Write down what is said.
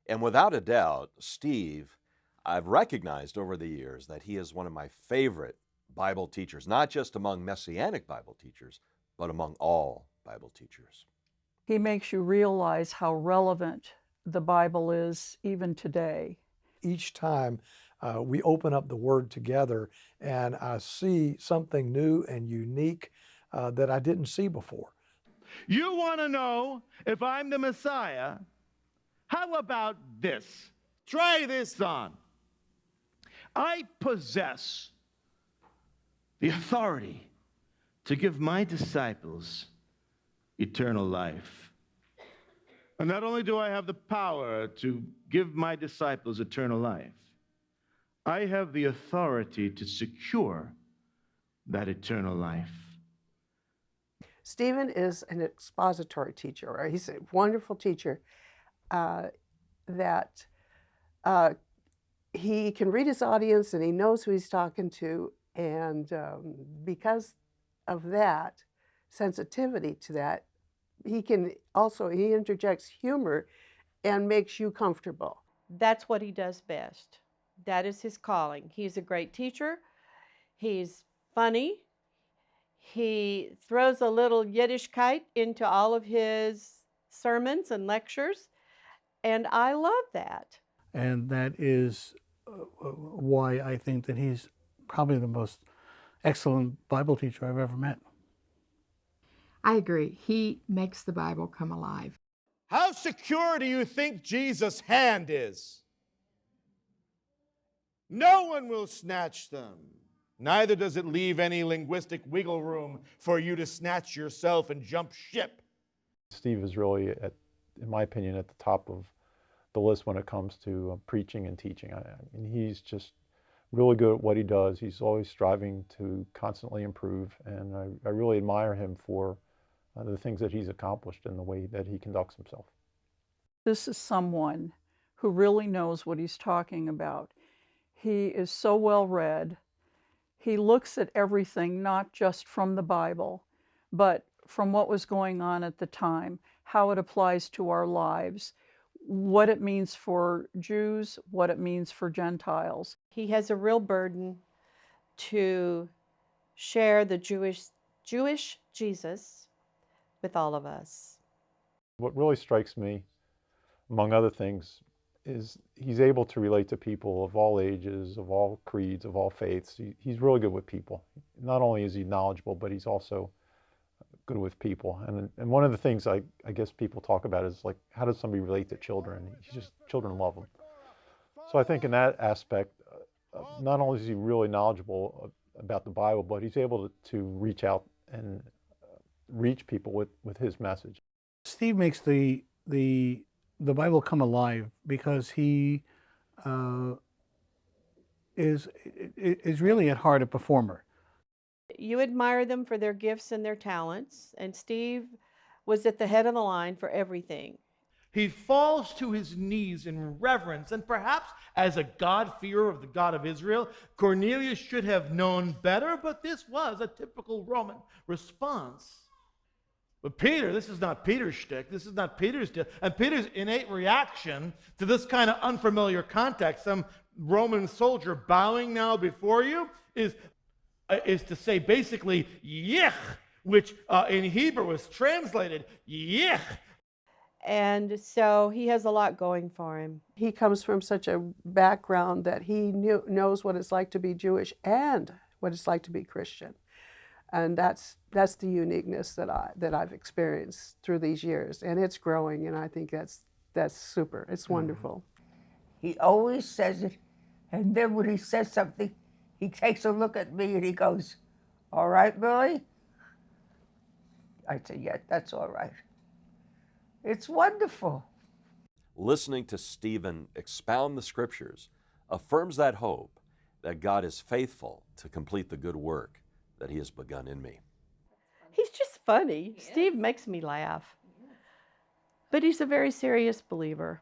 And without a doubt, Steve, I've recognized over the years that he is one of my favorite Bible teachers, not just among Messianic Bible teachers, but among all Bible teachers. He makes you realize how relevant the Bible is even today. Each time we open up the Word together and I see something new and unique that I didn't see before. You want to know if I'm the Messiah? How about this? Try this on. I possess the authority to give my disciples eternal life. And not only do I have the power to give my disciples eternal life, I have the authority to secure that eternal life. Stephen is an expository teacher, right? He's a wonderful teacher that he can read his audience and he knows who he's talking to. And because of that sensitivity to that, he interjects humor and makes you comfortable. That's what he does best. That is his calling. He's a great teacher. He's funny. He throws a little Yiddishkeit into all of his sermons and lectures, and I love that. And that is why I think that he's probably the most excellent Bible teacher I've ever met. I agree. He makes the Bible come alive. How secure do you think Jesus' hand is? No one will snatch them. Neither does it leave any linguistic wiggle room for you to snatch yourself and jump ship. Steve is really, in my opinion, at the top of the list when it comes to preaching and teaching. I mean, he's just really good at what he does. He's always striving to constantly improve, and I really admire him for the things that he's accomplished and the way that he conducts himself. This is someone who really knows what he's talking about. He is so well read. He looks at everything not just from the Bible, but from what was going on at the time, how it applies to our lives, what it means for Jews, what it means for Gentiles. He has a real burden to share the Jewish Jesus with all of us. What really strikes me, among other things, is he's able to relate to people of all ages, of all creeds, of all faiths. He's really good with people. Not only is he knowledgeable, but he's also good with people. And one of the things I guess people talk about is like, how does somebody relate to children? Children love him. So I think in that aspect, not only is he really knowledgeable about the Bible, but he's able to reach out and reach people with his message. Steve makes the Bible come alive because he is really at heart a performer. You admire them for their gifts and their talents, and Steve was at the head of the line for everything. He falls to his knees in reverence, and perhaps as a God-fearer of the God of Israel, Cornelius should have known better, but this was a typical Roman response. But Peter, this is not Peter's shtick. This is not Peter's deal. And Peter's innate reaction to this kind of unfamiliar context, some Roman soldier bowing now before you, is to say basically, yich, which in Hebrew is translated, yich. And so he has a lot going for him. He comes from such a background that he knows what it's like to be Jewish and what it's like to be Christian. And that's the uniqueness that I've experienced through these years, and it's growing. And I think that's super. It's wonderful. He always says it, and then when he says something, he takes a look at me and he goes, "All right, Billy?" I say, "Yeah, that's all right." It's wonderful. Listening to Stephen expound the scriptures affirms that hope that God is faithful to complete the good work that he has begun in me. He's just funny. Yes. Steve makes me laugh. But he's a very serious believer.